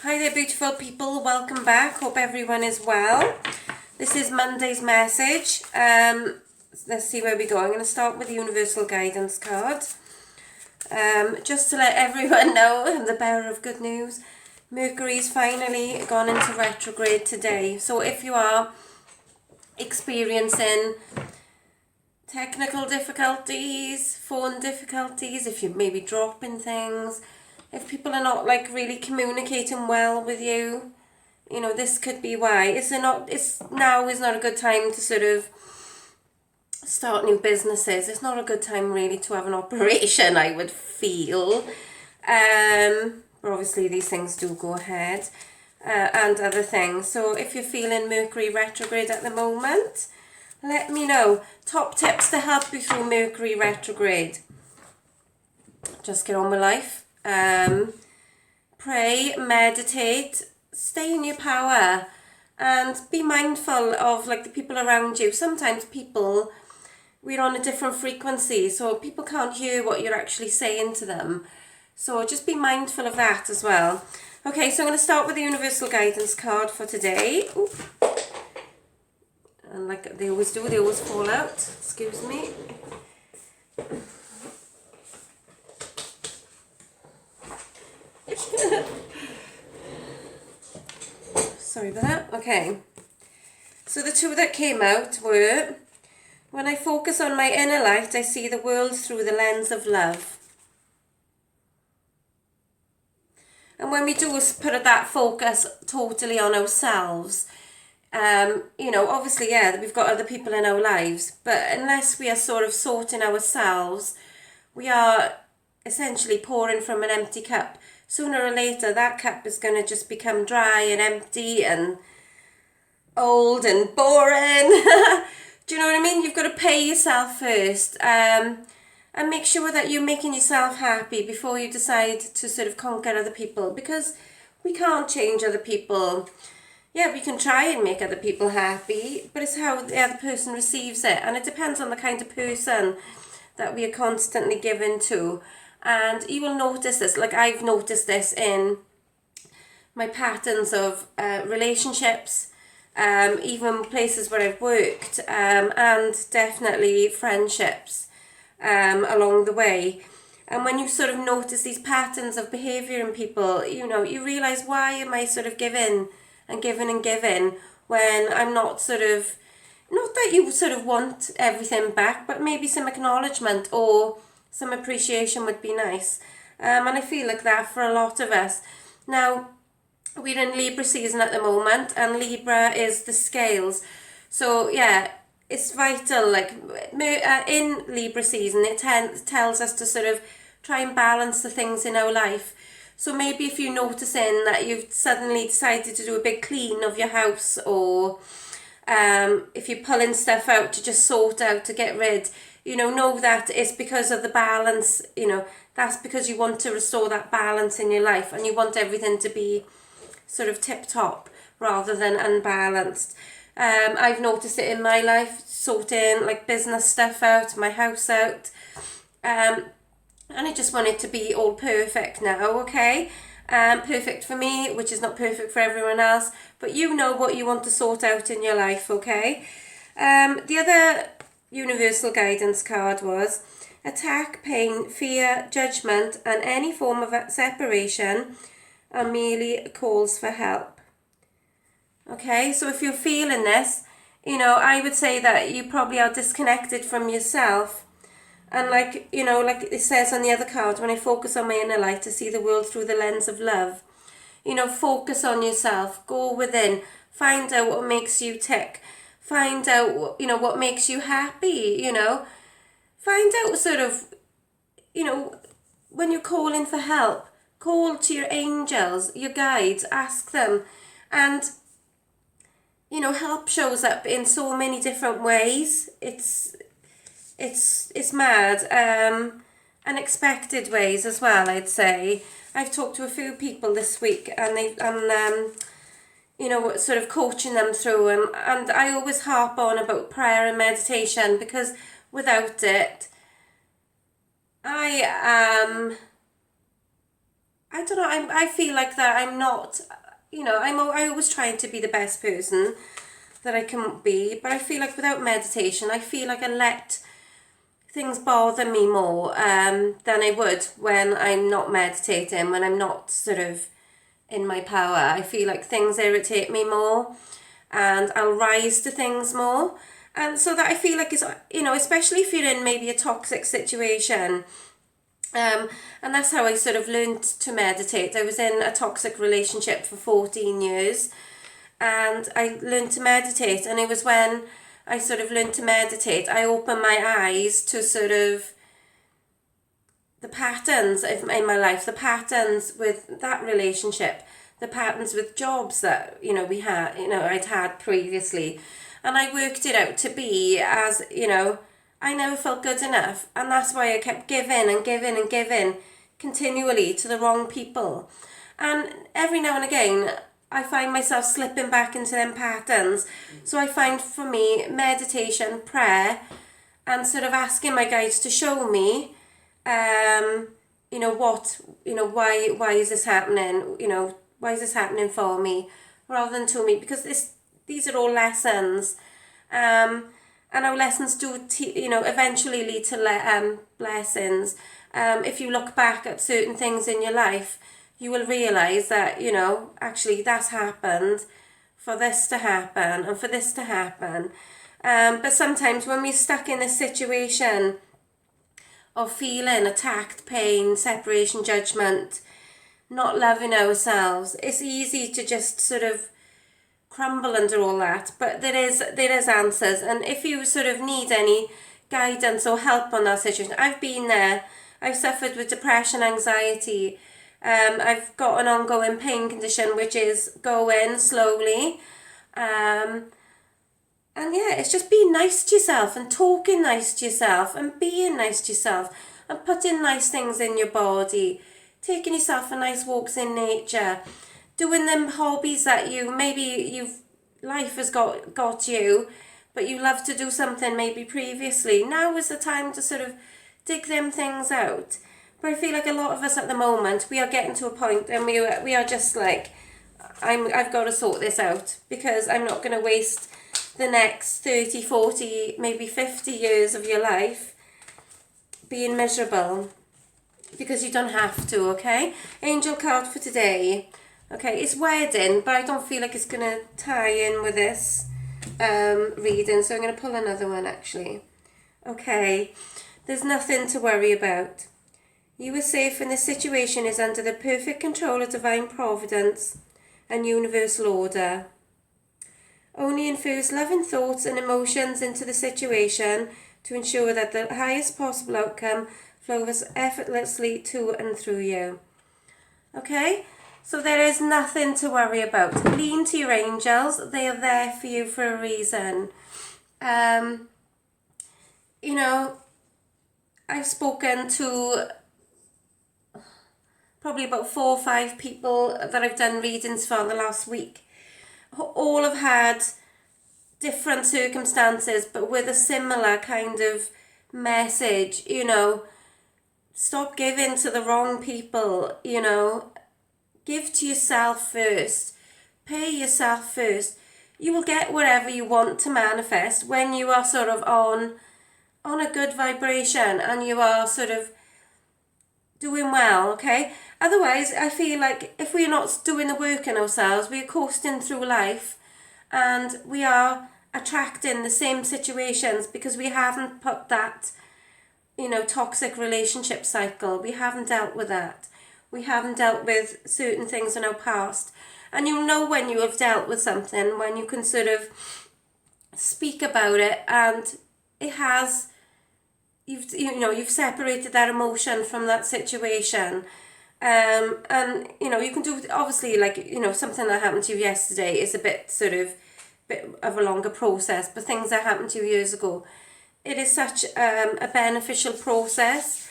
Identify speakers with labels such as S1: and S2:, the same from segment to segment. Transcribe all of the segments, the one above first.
S1: Hi there, beautiful people. Welcome back. Hope everyone is well. This is Monday's message. Let's see where we go. I'm going to start with the Universal Guidance card. Just to let everyone know, I'm the bearer of good news. Mercury's finally gone into retrograde today. So if you are experiencing technical difficulties, phone difficulties, if you're maybe dropping things, if people are not like really communicating well with you, you know, this could be why. Now is not a good time to sort of start new businesses. It's not a good time really to have an operation, I would feel. But obviously these things do go ahead, and other things. So if you're feeling Mercury retrograde at the moment, let me know. Top tips to help you through Mercury retrograde. Just get on with life. Pray, meditate, stay in your power, and be mindful of like the people around you. Sometimes we're on a different frequency, so people can't hear what you're actually saying to them. So just be mindful of that as well. Okay, so I'm going to start with the Universal Guidance card for today. Ooh. And like they always do, they always fall out. Excuse me. Sorry about that. Okay. So the two that came out were, when I focus on my inner light, I see the world through the lens of love. And when we do put that focus totally on ourselves, you know, obviously, yeah, we've got other people in our lives, but unless we are sort of sorting ourselves, we are essentially pouring from an empty cup. Sooner or later, that cup is going to just become dry and empty and old and boring. Do you know what I mean? You've got to pay yourself first, and make sure that you're making yourself happy before you decide to sort of conquer other people, because we can't change other people. Yeah, we can try and make other people happy, but it's how the other person receives it, and it depends on the kind of person that we are constantly given to. And you will notice this, like I've noticed this in my patterns of relationships, even places where I've worked, and definitely friendships along the way. And when you sort of notice these patterns of behaviour in people, you know, you realise, why am I sort of giving and giving and giving when I'm not sort of, not that you sort of want everything back, but maybe some acknowledgement or some appreciation would be nice. And I feel like that for a lot of us. Now, we're in Libra season at the moment, and Libra is the scales. So yeah, it's vital, like in Libra season, it tells us to sort of try and balance the things in our life. So maybe if you're noticing that you've suddenly decided to do a big clean of your house, or if you're pulling stuff out to just sort out, to get rid, you know that it's because of the balance. You know, that's because you want to restore that balance in your life, and you want everything to be sort of tip-top rather than unbalanced. I've noticed it in my life, sorting like business stuff out, my house out, and I just want it to be all perfect now, okay? Perfect for me, which is not perfect for everyone else, but you know what you want to sort out in your life, okay? The other Universal Guidance card was attack, pain, fear, judgment, and any form of separation are merely calls for help. Okay, so if you're feeling this, you know, I would say that you probably are disconnected from yourself. And like, you know, like it says on the other card, when I focus on my inner light, to see the world through the lens of love. You know, focus on yourself, go within, find out what makes you tick, find out, you know, what makes you happy, you know, find out sort of, you know, when you're calling for help, call to your angels, your guides, ask them. And, you know, help shows up in so many different ways. It's mad. Unexpected ways as well, I'd say. I've talked to a few people this week, and you know, sort of coaching them through, and I always harp on about prayer and meditation, because without it, I am I don't know, I feel like that I'm not, I always trying to be the best person that I can be, but I feel like without meditation, I feel like I let things bother me more than I would when I'm not meditating, when I'm not sort of in my power. I feel like things irritate me more and I'll rise to things more. And so that I feel like it's, especially if you're in maybe a toxic situation. And that's how I sort of learned to meditate. I was in a toxic relationship for 14 years and I learned to meditate. And it was when I sort of learned to meditate, I opened my eyes to sort of the patterns in my life, the patterns with that relationship, the patterns with jobs that, I'd had previously. And I worked it out to be as, I never felt good enough. And that's why I kept giving and giving and giving continually to the wrong people. And every now and again, I find myself slipping back into them patterns. So I find for me, meditation, prayer, and sort of asking my guides to show me, why is this happening? Why is this happening for me? Rather than to me, because these are all lessons. And our lessons do, eventually lead to blessings. If you look back at certain things in your life, you will realise that, actually that's happened for this to happen and for this to happen. But sometimes when we're stuck in a situation of feeling attacked, pain, separation, judgment, not loving ourselves, it's easy to just sort of crumble under all that. But there is answers. And if you sort of need any guidance or help on that situation, I've been there. I've suffered with depression, anxiety. I've got an ongoing pain condition which is going slowly. And yeah, it's just being nice to yourself and talking nice to yourself and being nice to yourself and putting nice things in your body, taking yourself for nice walks in nature, doing them hobbies that life has got you, but you love to do something maybe previously. Now is the time to sort of dig them things out. But I feel like a lot of us at the moment, we are getting to a point and we are just like, I've got to sort this out because I'm not going to waste the next 30, 40, maybe 50 years of your life being miserable, because you don't have to, okay? Angel card for today. Okay, it's wedding, but I don't feel like it's going to tie in with this reading, so I'm going to pull another one actually. Okay, there's nothing to worry about. You are safe and the situation is under the perfect control of divine providence and universal order. Only infuse loving thoughts and emotions into the situation to ensure that the highest possible outcome flows effortlessly to and through you. Okay? So there is nothing to worry about. Lean to your angels. They are there for you for a reason. I've spoken to probably about 4 or 5 people that I've done readings for in the last week. All have had different circumstances, but with a similar kind of message, stop giving to the wrong people, give to yourself first, pay yourself first. You will get whatever you want to manifest when you are sort of on a good vibration and you are sort of doing well, okay? Otherwise, I feel like if we're not doing the work in ourselves, we're coasting through life and we are attracting the same situations because we haven't put that, toxic relationship cycle. We haven't dealt with that. We haven't dealt with certain things in our past. And you'll know when you have dealt with something, when you can sort of speak about it and it has, you've separated that emotion from that situation. And you can do, obviously, like, something that happened to you yesterday is a bit of a longer process, but things that happened to you years ago, it is such a beneficial process.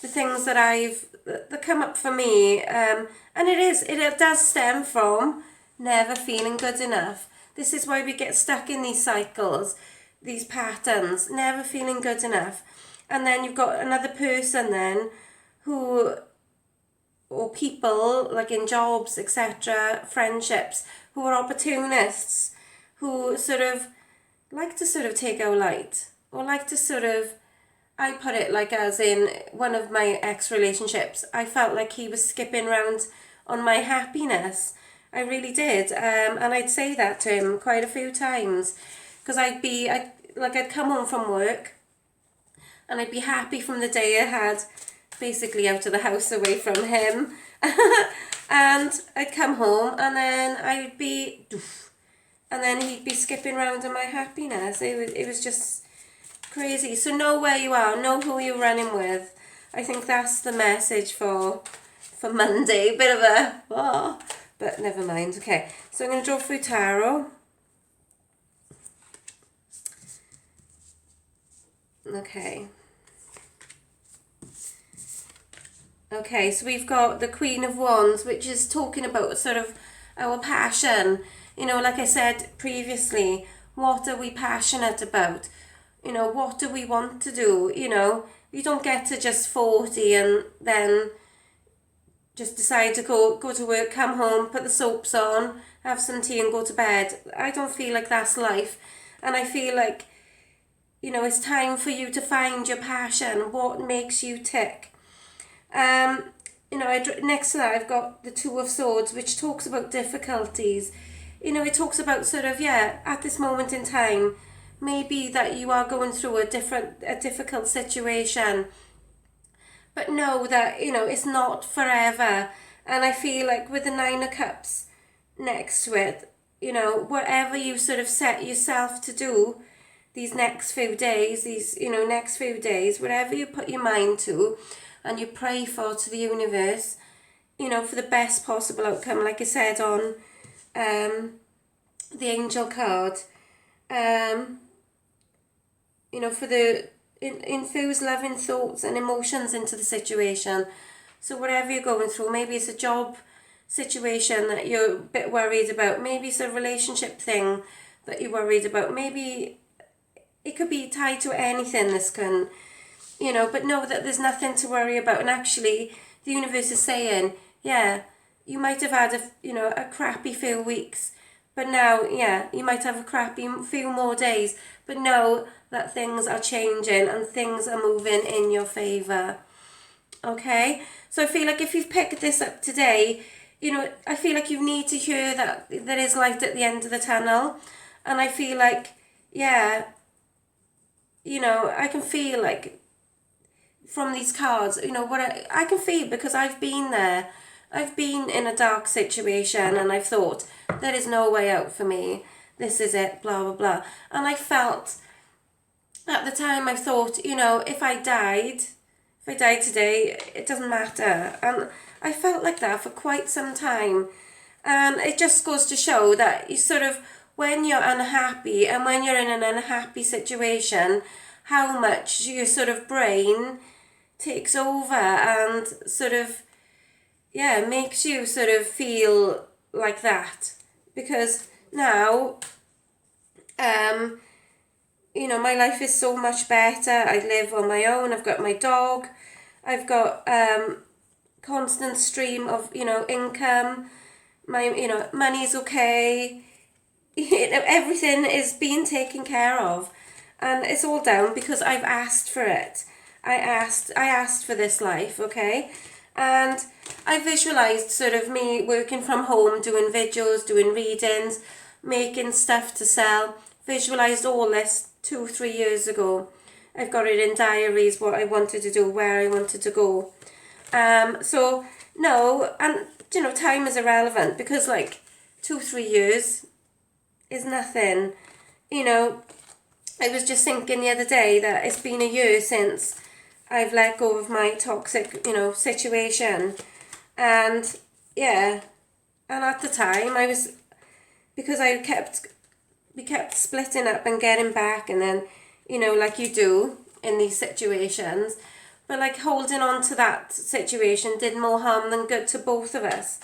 S1: The things that come up for me, and it does stem from never feeling good enough. This is why we get stuck in these cycles, these patterns, never feeling good enough. And then you've got another person then who or people, like in jobs, etc., friendships, who are opportunists, who sort of like to sort of take our light, or like to sort of, I put it like as in one of my ex-relationships, I felt like he was skipping round on my happiness. I really did. And I'd say that to him quite a few times. Because I'd come home from work and I'd be happy from the day I had basically out of the house away from him. And I'd come home and then I'd be, and then he'd be skipping around on my happiness. It was just crazy. So know where you are, know who you're running with. I think that's the message for Monday. Bit of a, oh, but never mind. Okay, so I'm going to draw through tarot. Okay. Okay, so we've got the Queen of Wands, which is talking about sort of our passion. You know, like I said previously, what are we passionate about? You know, what do we want to do? You know, you don't get to just 40 and then just decide to go to work, come home, put the soaps on, have some tea and go to bed. I don't feel like that's life. And I feel like, you know, it's time for you to find your passion, what makes you tick. You know, next to that I've got the Two of Swords, which talks about difficulties. You know, it talks about sort of, yeah, at this moment in time, maybe that you are going through a difficult situation. But know that, you know, it's not forever. And I feel like with the Nine of Cups next to it, you know, whatever you sort of set yourself to do these next few days, whatever you put your mind to and you pray for to the universe, you know, for the best possible outcome, like I said on the angel card, you know, for the infuse loving thoughts and emotions into the situation. So whatever you're going through, maybe it's a job situation that you're a bit worried about, maybe it's a relationship thing that you're worried about, maybe it could be tied to anything, this can, you know, but know that there's nothing to worry about. And actually the universe is saying, yeah, you might have had a crappy few weeks, but now, yeah, you might have a crappy few more days, but know that things are changing and things are moving in your favour. Okay? So I feel like if you've picked this up today, you know, I feel like you need to hear that there is light at the end of the tunnel. And I feel like, yeah, you know, I can feel like from these cards, you know, what I can feel, because I've been there. I've been in a dark situation and I've thought, there is no way out for me. This is it, blah, blah, blah. And I felt, at the time I thought, you know, if I died today, it doesn't matter. And I felt like that for quite some time. And it just goes to show that you sort of, when you're unhappy and when you're in an unhappy situation, how much your sort of brain takes over and sort of, yeah, makes you sort of feel like that. Because now, you know, my life is so much better. I live on my own. I've got my dog. I've got constant stream of, you know, income. My, you know, money's okay. You know, everything is being taken care of. And it's all down because I've asked for it. I asked for this life, okay? And I visualised sort of me working from home, doing videos, doing readings, making stuff to sell. Visualised all this 2-3 years ago. I've got it in diaries, what I wanted to do, where I wanted to go. So, no, and, you know, time is irrelevant because, like, 2-3 years is nothing. You know, I was just thinking the other day that it's been a year since I've let go of my toxic, you know, situation. And, yeah, and at the time I was, because we kept splitting up and getting back, and then, you know, like you do in these situations, but like holding on to that situation did more harm than good to both of us.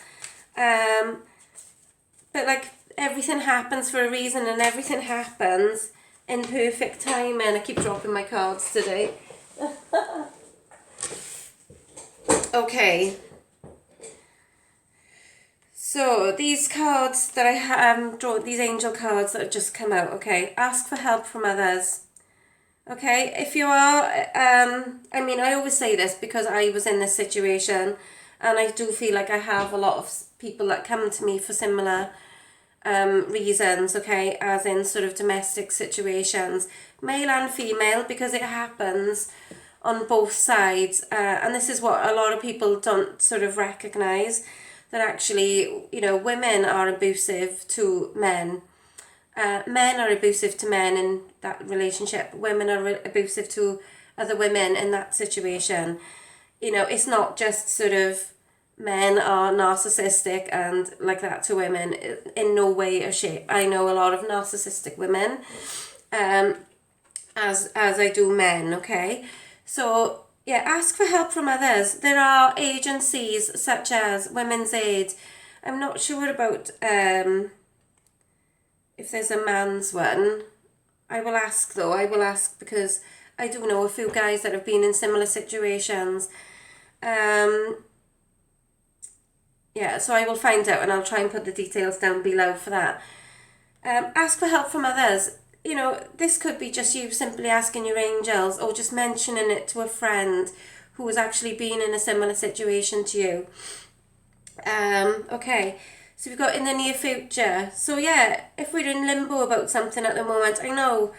S1: But like everything happens for a reason, and everything happens in perfect time. And I keep dropping my cards today. Okay, So these cards that I have drawn, these angel cards that have just come out, okay, ask for help from others. Okay, if you are, I mean, I always say this because I was in this situation, and I do feel like I have a lot of people that come to me for similar reasons, okay, as in sort of domestic situations, male and female, because it happens on both sides, and this is what a lot of people don't sort of recognise, that actually, you know, women are abusive to men. Men are abusive to men in that relationship. Women are abusive to other women in that situation. You know, it's not just sort of men are narcissistic and like that to women. In no way or shape. I know a lot of narcissistic women, as I do men. Okay, so yeah, ask for help from others. There are agencies such as Women's Aid. I'm not sure about if there's a man's one. I will ask though. I will ask because I do know a few guys that have been in similar situations. Yeah, so I will find out and I'll try and put the details down below for that. Ask for help from others. You know, this could be just you simply asking your angels or just mentioning it to a friend who has actually been in a similar situation to you. Okay, so we've got in the near future. So yeah, if we're in limbo about something at the moment, I know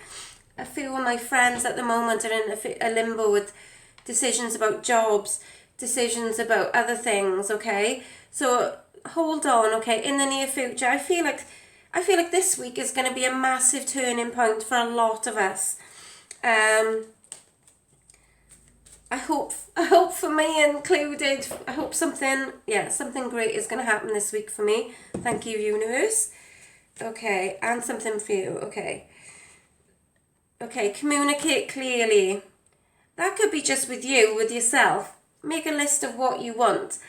S1: a few of my friends at the moment are in a limbo with decisions about jobs, decisions about other things, okay? So hold on, okay? In the near future, I feel like this week is going to be a massive turning point for a lot of us. I hope for me included, I hope something great is going to happen this week for me. Thank you, universe. Okay, and something for you, okay. Okay, communicate clearly. That could be just with you, with yourself. Make a list of what you want,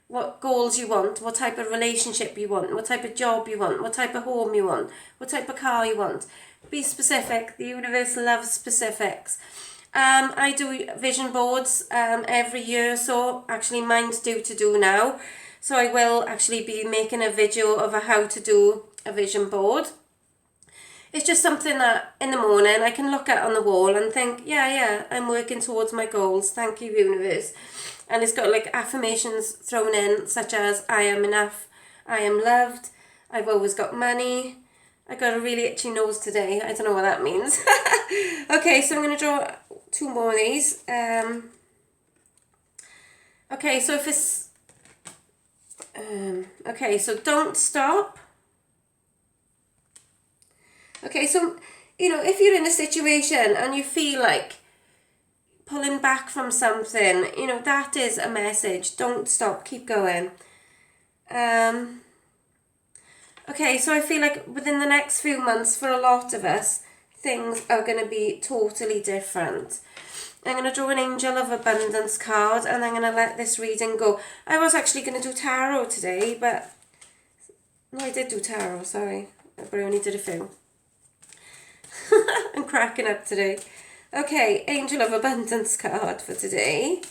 S1: what goals you want, what type of relationship you want, what type of job you want, what type of home you want, what type of car you want. Be specific. The universe loves specifics. I do vision boards every year or so. Actually, mine's due to do now. So I will actually be making a video of how to do a vision board. It's just something that in the morning I can look at on the wall and think, yeah, I'm working towards my goals. Thank you, universe. And it's got like affirmations thrown in, such as I am enough, I am loved, I've always got money. I got a really itchy nose today. I don't know what that means. Okay, so I'm going to draw two more of these. Okay, so if it's... okay, so don't stop. Okay, so, you know, if you're in a situation and you feel like pulling back from something, you know, that is a message. Don't stop, keep going. Okay, so I feel like within the next few months, for a lot of us, things are going to be totally different. I'm going to draw an Angel of Abundance card and I'm going to let this reading go. I was actually going to do tarot today, but... No, I did do tarot, sorry. But I only did a few. I'm cracking up today. Okay, Angel of Abundance card for today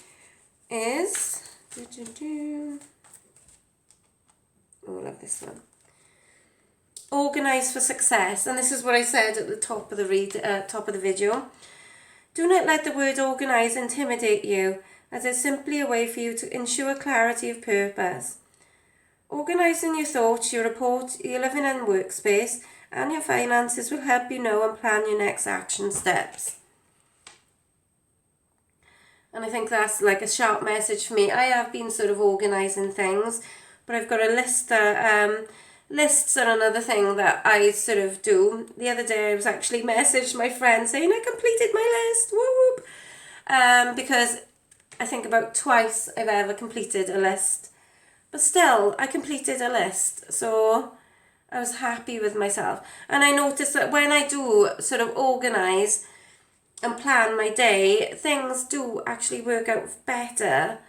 S1: is... Oh, I love this one. Organise for success, and this is what I said at the top of the top of the video. Do not let the word organise intimidate you, as it's simply a way for you to ensure clarity of purpose. Organising your thoughts, your report, your living and workspace, and your finances will help you know and plan your next action steps. And I think that's like a sharp message for me. I have been sort of organising things, but I've got a list. Lists are another thing that I sort of do. The other day I was actually messaged my friend saying I completed my list, whoop. Because I think about twice I've ever completed a list. But still, I completed a list, so I was happy with myself. And I noticed that when I do sort of organise and plan my day, things do actually work out better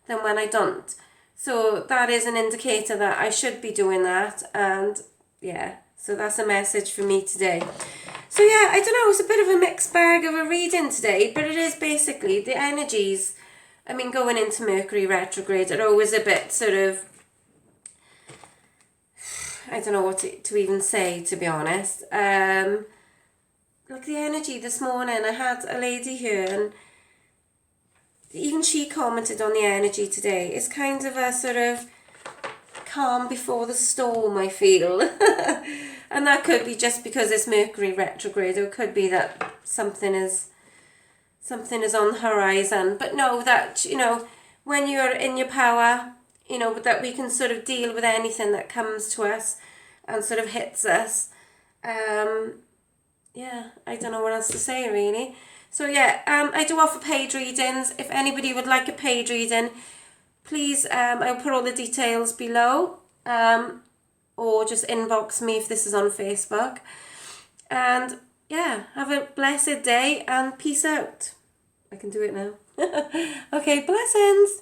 S1: than when I don't. So that is an indicator that I should be doing that, and yeah, so that's a message for me today. So yeah, I don't know, it's a bit of a mixed bag of a reading today, but it is basically the energies. I mean, going into Mercury retrograde are always a bit sort of I don't know what to even say, to be honest. Like the energy this morning, I had a lady here, and even she commented on the energy today. It's kind of a sort of calm before the storm, I feel. And that could be just because it's Mercury retrograde, or it could be that something is on the horizon. But know that, when you're in your power, that we can sort of deal with anything that comes to us and sort of hits us. Yeah, I don't know what else to say, really. So yeah, I do offer paid readings. If anybody would like a paid reading, please, I'll put all the details below, or just inbox me if this is on Facebook. And yeah, have a blessed day and peace out. I can do it now. Okay, blessings.